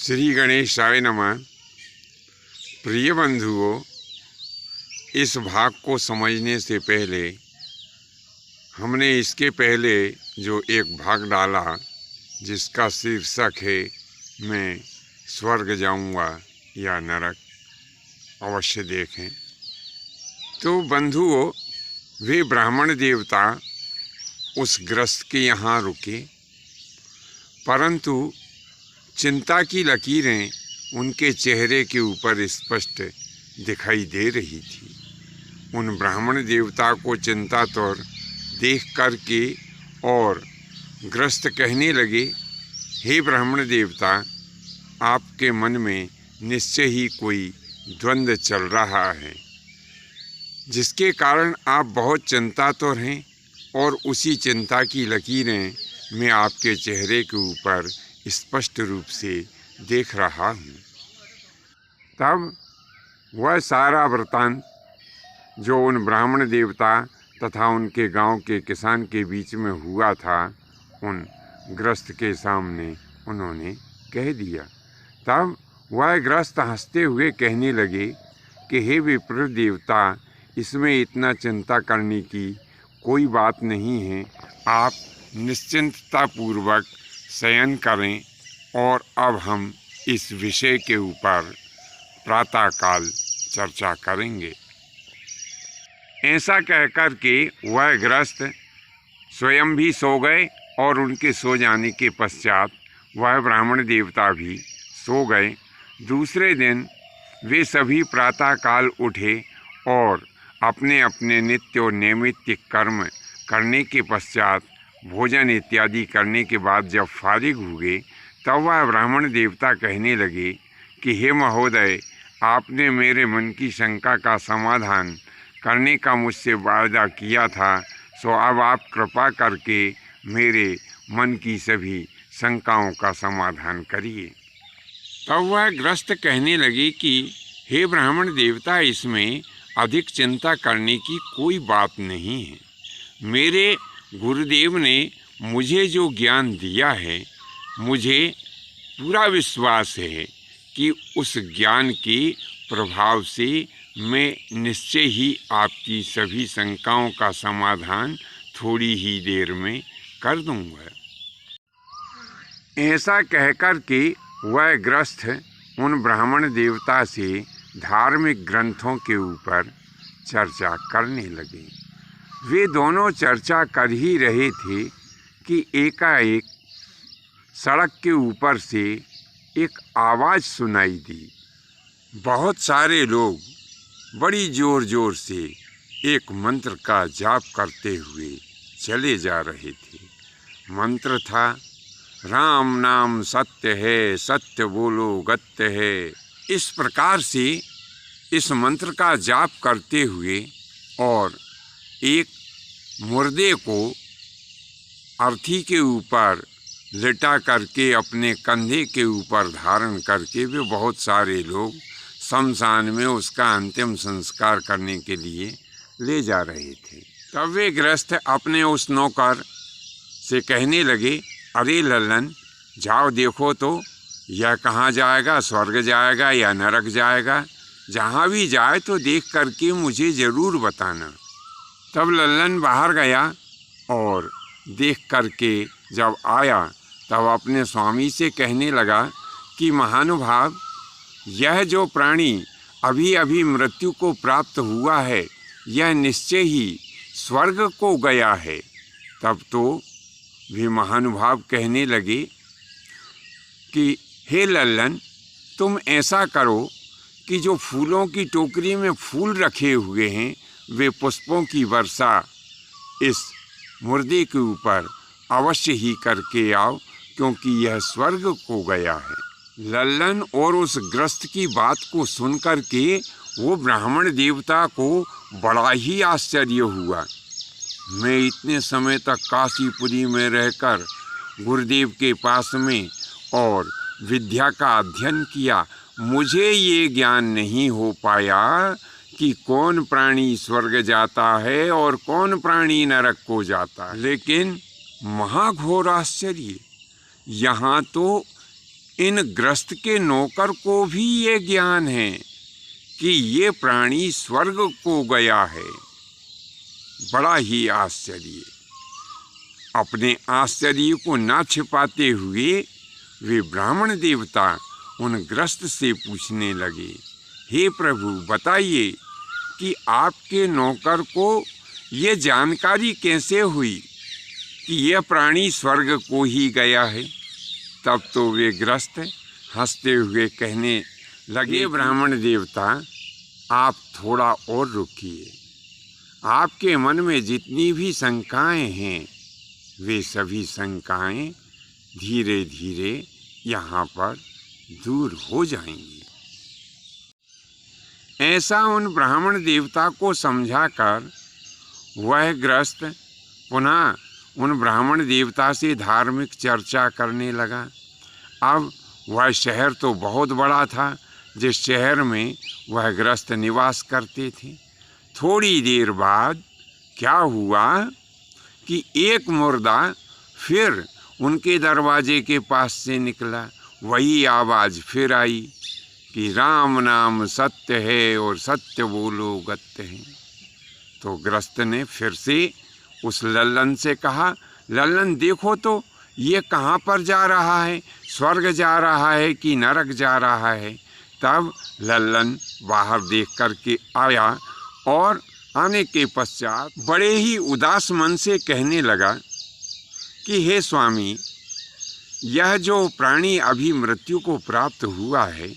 श्री गणेशाय नमः। प्रिय बंधुओं, इस भाग को समझने से पहले हमने इसके पहले जो एक भाग डाला जिसका शीर्षक है मैं स्वर्ग जाऊंगा या नरक, अवश्य देखें। तो बंधुओं, वे ब्राह्मण देवता उस ग्रस्त के यहाँ रुके, परंतु चिंता की लकीरें उनके चेहरे के ऊपर स्पष्ट दिखाई दे रही थी। उन ब्राह्मण देवता को चिंतातुर देख कर के और ग्रस्त कहने लगे, हे ब्राह्मण देवता, आपके मन में निश्चय ही कोई द्वंद्व चल रहा है, जिसके कारण आप बहुत चिंतातुर हैं और उसी चिंता की लकीरें मैं आपके चेहरे के ऊपर स्पष्ट रूप से देख रहा हूँ। तब वह सारा वृतांत जो उन ब्राह्मण देवता तथा उनके गांव के किसान के बीच में हुआ था, उन ग्रस्त के सामने उन्होंने कह दिया। तब वह ग्रस्त हंसते हुए कहने लगे कि हे विप्र देवता, इसमें इतना चिंता करने की कोई बात नहीं है। आप निश्चिंततापूर्वक शयन करें और अब हम इस विषय के ऊपर प्रातःकाल चर्चा करेंगे। ऐसा कहकर के वह ग्रस्त स्वयं भी सो गए और उनके सो जाने के पश्चात वह ब्राह्मण देवता भी सो गए। दूसरे दिन वे सभी प्रातःकाल उठे और अपने अपने नित्य और नैमित्तिक कर्म करने के पश्चात भोजन इत्यादि करने के बाद जब फारिग हुए, तब वह ब्राह्मण देवता कहने लगे कि हे महोदय, आपने मेरे मन की शंका का समाधान करने का मुझसे वादा किया था, सो अब आप कृपा करके मेरे मन की सभी शंकाओं का समाधान करिए। तब वह ग्रस्त कहने लगे कि हे ब्राह्मण देवता, इसमें अधिक चिंता करने की कोई बात नहीं है। मेरे गुरुदेव ने मुझे जो ज्ञान दिया है, मुझे पूरा विश्वास है कि उस ज्ञान के प्रभाव से मैं निश्चय ही आपकी सभी शंकाओं का समाधान थोड़ी ही देर में कर दूंगा। ऐसा कहकर के वह ग्रस्त उन ब्राह्मण देवता से धार्मिक ग्रंथों के ऊपर चर्चा करने लगे। वे दोनों चर्चा कर ही रहे थे कि एकाएक सड़क के ऊपर से एक आवाज़ सुनाई दी। बहुत सारे लोग बड़ी ज़ोर ज़ोर से एक मंत्र का जाप करते हुए चले जा रहे थे। मंत्र था, राम नाम सत्य है, सत्य बोलो गत्य है। इस प्रकार से इस मंत्र का जाप करते हुए और एक मुर्दे को अर्थी के ऊपर लिटा करके अपने कंधे के ऊपर धारण करके वे बहुत सारे लोग शमशान में उसका अंतिम संस्कार करने के लिए ले जा रहे थे। तब वे गृहस्थ अपने उस नौकर से कहने लगे, अरे लल्लन, जाओ देखो तो यह कहाँ जाएगा, स्वर्ग जाएगा या नरक जाएगा। जहाँ भी जाए तो देख करके मुझे ज़रूर बताना। तब लल्लन बाहर गया और देख करके जब आया तब अपने स्वामी से कहने लगा कि महानुभाव, यह जो प्राणी अभी अभी मृत्यु को प्राप्त हुआ है, यह निश्चय ही स्वर्ग को गया है। तब तो वे महानुभाव कहने लगे कि हे लल्लन, तुम ऐसा करो कि जो फूलों की टोकरी में फूल रखे हुए हैं, वे पुष्पों की वर्षा इस मुर्दे के ऊपर अवश्य ही करके आओ, क्योंकि यह स्वर्ग को गया है। लल्लन और उस ग्रस्त की बात को सुनकर के वो ब्राह्मण देवता को बड़ा ही आश्चर्य हुआ। मैं इतने समय तक काशीपुरी में रहकर गुरुदेव के पास में और विद्या का अध्ययन किया, मुझे ये ज्ञान नहीं हो पाया कि कौन प्राणी स्वर्ग जाता है और कौन प्राणी नरक को जाता है। लेकिन महाघोर आश्चर्य, यहाँ तो इन ग्रस्त के नौकर को भी ये ज्ञान है कि ये प्राणी स्वर्ग को गया है। बड़ा ही आश्चर्य। अपने आश्चर्य को ना छिपाते हुए वे ब्राह्मण देवता उन ग्रस्त से पूछने लगे, हे प्रभु बताइए कि आपके नौकर को ये जानकारी कैसे हुई कि यह प्राणी स्वर्ग को ही गया है। तब तो वे ग्रस्त हंसते हुए कहने लगे, ब्राह्मण देवता आप थोड़ा और रुकिए। आपके मन में जितनी भी शंकाएं हैं वे सभी शंकाएं धीरे धीरे यहाँ पर दूर हो जाएंगी। ऐसा उन ब्राह्मण देवता को समझाकर वह ग्रस्त पुनः उन ब्राह्मण देवता से धार्मिक चर्चा करने लगा। अब वह शहर तो बहुत बड़ा था जिस शहर में वह ग्रस्त निवास करते थे। थोड़ी देर बाद क्या हुआ कि एक मुर्दा फिर उनके दरवाजे के पास से निकला। वही आवाज़ फिर आई कि राम नाम सत्य है और सत्य बोलो गत्य है। तो ग्रस्त ने फिर से उस लल्लन से कहा, लल्लन देखो तो ये कहाँ पर जा रहा है, स्वर्ग जा रहा है कि नरक जा रहा है। तब लल्लन बाहर देख कर के आया और आने के पश्चात बड़े ही उदास मन से कहने लगा कि हे स्वामी, यह जो प्राणी अभी मृत्यु को प्राप्त हुआ है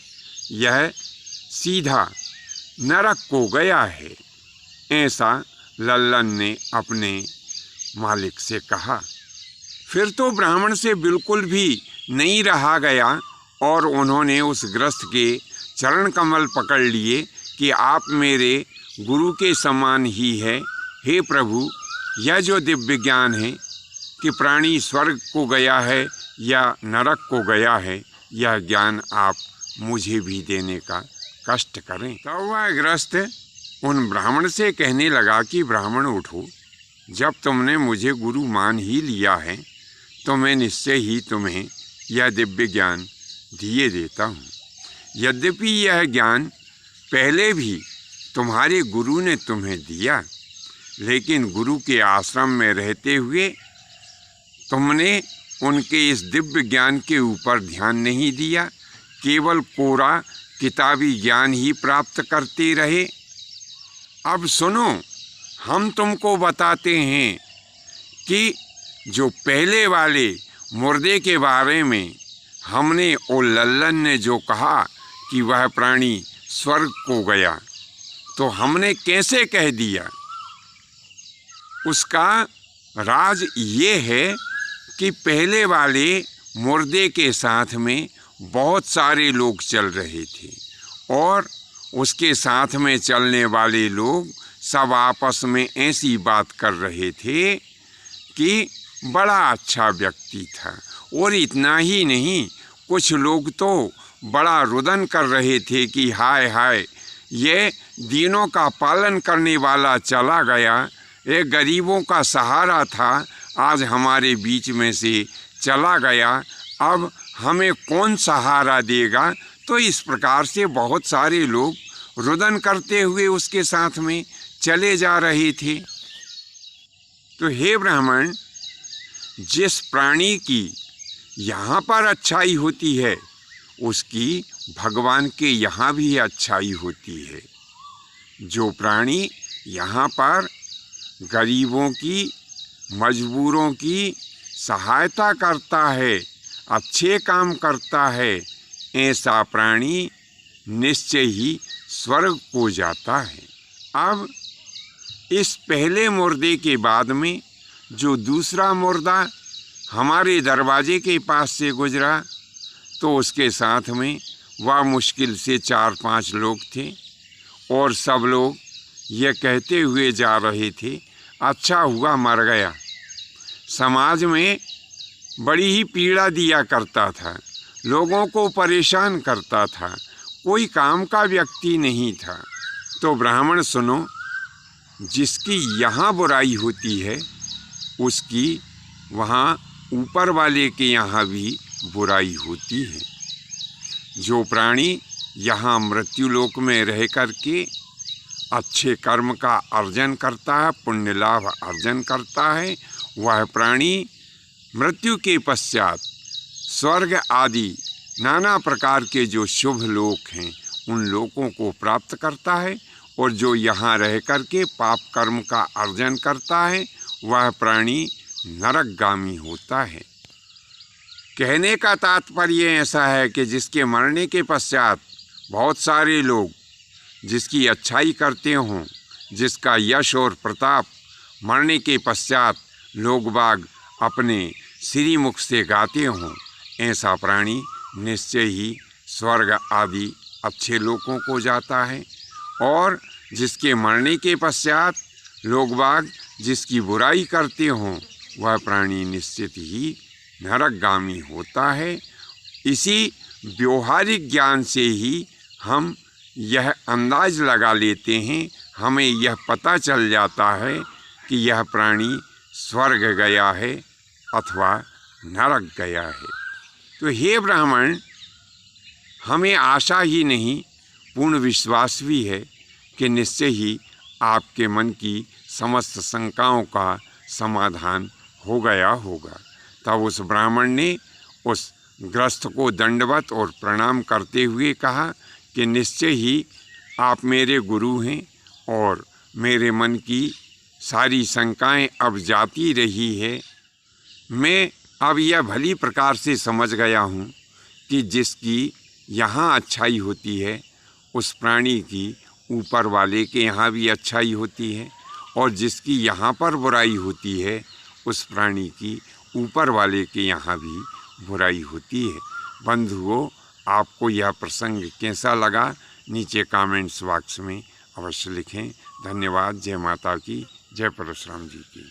यह सीधा नरक को गया है। ऐसा लल्लन ने अपने मालिक से कहा। फिर तो ब्राह्मण से बिल्कुल भी नहीं रहा गया और उन्होंने उस ग्रस्त के चरण कमल पकड़ लिए कि आप मेरे गुरु के समान ही है। हे प्रभु, यह जो दिव्य ज्ञान है कि प्राणी स्वर्ग को गया है या नरक को गया है, यह ज्ञान आप मुझे भी देने का कष्ट करें। तो वह ग्रस्त उन ब्राह्मण से कहने लगा कि ब्राह्मण उठो, जब तुमने मुझे गुरु मान ही लिया है तो मैं निश्चय ही तुम्हें यह दिव्य ज्ञान दिए देता हूँ। यद्यपि यह ज्ञान पहले भी तुम्हारे गुरु ने तुम्हें दिया, लेकिन गुरु के आश्रम में रहते हुए तुमने उनके इस दिव्य ज्ञान के ऊपर ध्यान नहीं दिया, केवल कोरा किताबी ज्ञान ही प्राप्त करते रहे। अब सुनो, हम तुमको बताते हैं कि जो पहले वाले मुर्दे के बारे में हमने ओ लल्लन ने जो कहा कि वह प्राणी स्वर्ग को गया, तो हमने कैसे कह दिया, उसका राज ये है कि पहले वाले मुर्दे के साथ में बहुत सारे लोग चल रहे थे और उसके साथ में चलने वाले लोग सब आपस में ऐसी बात कर रहे थे कि बड़ा अच्छा व्यक्ति था। और इतना ही नहीं, कुछ लोग तो बड़ा रुदन कर रहे थे कि हाय हाय, ये दीनों का पालन करने वाला चला गया, ये गरीबों का सहारा था, आज हमारे बीच में से चला गया, अब हमें कौन सहारा देगा। तो इस प्रकार से बहुत सारे लोग रुदन करते हुए उसके साथ में चले जा रहे थे। तो हे ब्राह्मण, जिस प्राणी की यहाँ पर अच्छाई होती है उसकी भगवान के यहाँ भी अच्छाई होती है। जो प्राणी यहाँ पर गरीबों की, मजबूरों की सहायता करता है, अच्छे काम करता है, ऐसा प्राणी निश्चय ही स्वर्ग को जाता है। अब इस पहले मुर्दे के बाद में जो दूसरा मुर्दा हमारे दरवाजे के पास से गुजरा, तो उसके साथ में वह मुश्किल से 4-5 लोग थे और सब लोग ये कहते हुए जा रहे थे, अच्छा हुआ मर गया। समाज में बड़ी ही पीड़ा दिया करता था, लोगों को परेशान करता था, कोई काम का व्यक्ति नहीं था। तो ब्राह्मण सुनो, जिसकी यहाँ बुराई होती है उसकी वहाँ ऊपर वाले के यहाँ भी बुराई होती है। जो प्राणी यहाँ मृत्युलोक में रह कर के अच्छे कर्म का अर्जन करता है, पुण्य लाभ अर्जन करता है, वह प्राणी मृत्यु के पश्चात स्वर्ग आदि नाना प्रकार के जो शुभ लोक हैं उन लोकों को प्राप्त करता है। और जो यहाँ रह कर के पाप कर्म का अर्जन करता है वह प्राणी नरकगामी होता है। कहने का तात्पर्य ऐसा है कि जिसके मरने के पश्चात बहुत सारे लोग जिसकी अच्छाई करते हों, जिसका यश और प्रताप मरने के पश्चात लोग बाग अपने श्रीमुख से गाते हों, ऐसा प्राणी निश्चय ही स्वर्ग आदि अच्छे लोकों को जाता है। और जिसके मरने के पश्चात लोग बाग जिसकी बुराई करते हों वह प्राणी निश्चित ही नरकगामी होता है। इसी व्यवहारिक ज्ञान से ही हम यह अंदाज लगा लेते हैं, हमें यह पता चल जाता है कि यह प्राणी स्वर्ग गया है अथवा नरक गया है। तो हे ब्राह्मण, हमें आशा ही नहीं पूर्ण विश्वास भी है कि निश्चय ही आपके मन की समस्त शंकाओं का समाधान हो गया होगा। तब उस ब्राह्मण ने उस ग्रस्त को दंडवत और प्रणाम करते हुए कहा कि निश्चय ही आप मेरे गुरु हैं और मेरे मन की सारी शंकाएं अब जाती रही है। मैं अब यह भली प्रकार से समझ गया हूँ कि जिसकी यहाँ अच्छाई होती है उस प्राणी की ऊपर वाले के यहाँ भी अच्छाई होती है, और जिसकी यहाँ पर बुराई होती है उस प्राणी की ऊपर वाले के यहाँ भी बुराई होती है। बंधुओं, आपको यह प्रसंग कैसा लगा नीचे कमेंट्स बॉक्स में अवश्य लिखें। धन्यवाद। जय माता की, जय परशुराम जी की।